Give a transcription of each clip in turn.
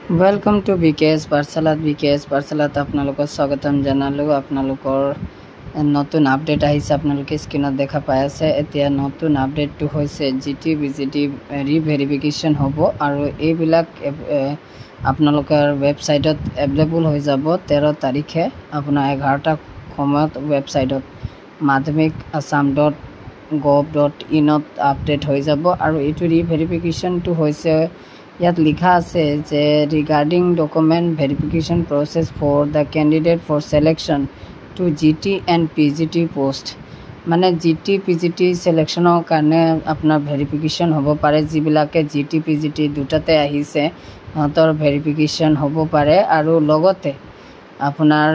Welcome to BKS पाठशालात आपनालोকক स्वागतम জানালো। आपनालोকৰ নতুন আপডেট আহিছে, আপোনালোকে স্ক্ৰিনত দেখা পাই আছে। এতিয়া নতুন আপডেটটো হৈছে জিটি বিজিটি ৰিভেৰিফিকেশ্যন হ'ব আৰু এইবিলাক আপোনালোকৰ ৱেবছাইটত এভেইলেবল হৈ যাব 13 তাৰিখে আপোনাৰ 11টা সময়ত ৱেবছাইটত madhyamikassam.gov.in আপডেট হৈ যাব। আৰু এইটো ৰিভেৰিফিকেশ্যনটো হৈছে ইয়াত লিখা আছে যে regarding document verification process for the candidate for selection to GT and PGT post. মানে জিটি পিজিটি সিলেকশ্যনৰ কাৰণে আপোনাৰ ভেৰিফিকেশ্যন হ'ব পাৰে। যিবিলাকে জিটি পিজিটি দুটাতে আহিছে সিহঁতৰ ভেৰিফিকেশ্যন হ'ব পাৰে। আৰু লগতে আপোনাৰ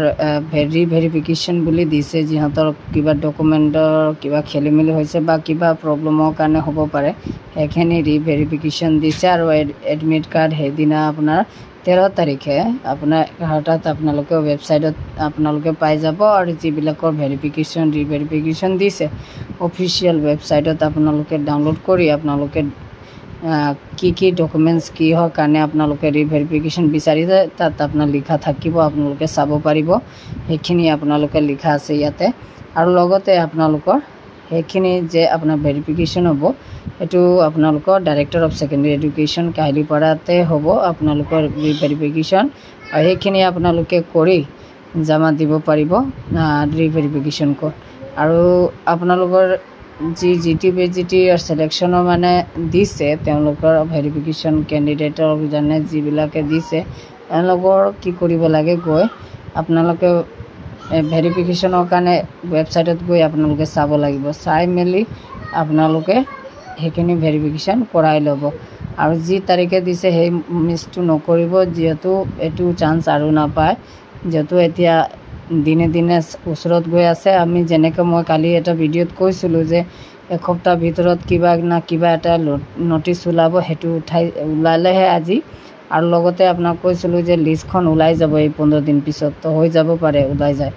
ভেৰিফিকেশ্যন বুলি দিছে যিহঁতৰ কিবা ডকুমেণ্টৰ কিবা খেলিমেলি হৈছে বা কিবা প্ৰব্লেমৰ কাৰণে হ'ব পাৰে, সেইখিনি ৰিভেৰিফিকেশ্যন দিছে। আৰু এডমিট কাৰ্ড সেইদিনা আপোনাৰ 13 তাৰিখে আপোনাৰ 11টাত আপোনালোকে ৱেবছাইটত আপোনালোকে পাই যাব। আৰু যিবিলাকৰ ৰিভেৰিফিকেশ্যন দিছে অফিচিয়েল ৱেবছাইটত আপোনালোকে ডাউনলোড কৰি আপোনালোকে কি ডকুমেণ্টছ কিহৰ কাৰণে আপোনালোকে ৰিভেৰিফিকেশ্যন বিচাৰিছে তাত আপোনাৰ লিখা থাকিব, আপোনালোকে চাব পাৰিব। সেইখিনি আপোনালোকে লিখা আছে ইয়াতে। আৰু লগতে আপোনালোকৰ সেইখিনি যে আপোনাৰ ভেৰিফিকেশ্যন হ'ব এইটো আপোনালোকৰ ডাইৰেক্টৰ অফ ছেকেণ্ডেৰী এডুকেশ্যন কাহিলীপাৰাতে হ'ব আপোনালোকৰ ৰিভেৰিফিকেশ্যন। আৰু সেইখিনি আপোনালোকে কৰি জমা দিব পাৰিব ৰিভেৰিফিকেশ্যন কোড। আৰু আপোনালোকৰ যি জিটি পিজিটি চিলেকশ্যনৰ মানে দিছে তেওঁলোকৰ ভেৰিফিকেশ্যন কেণ্ডিডেটৰ জানে যিবিলাকে দিছে তেওঁলোকৰ কি কৰিব লাগে, গৈ আপোনালোকে ভেৰিফিকেশ্যনৰ কাৰণে ৱেবছাইটত গৈ আপোনালোকে চাব লাগিব। চাই মেলি আপোনালোকে সেইখিনি ভেৰিফিকেশ্যন কৰাই ল'ব। আৰু যি তাৰিখে দিছে সেই মিছটো নকৰিব, যিহেতু এইটো চান্স আৰু নাপায়, যিহেতু এতিয়া দিনে দিনে ওচৰত গৈ আছে। আমি যেনেকৈ মই কালি এটা ভিডিঅ'ত কৈছিলোঁ যে এসপ্তাহ ভিতৰত কিবা না কিবা এটা নটিচ ওলাব, সেইটো ওলালেহে আজি। আৰু লগতে আপোনাক কৈছিলোঁ যে লিষ্টখন ওলাই যাব এই 15 দিন পিছত, তো হৈ যাব পাৰে ওলাই যায়।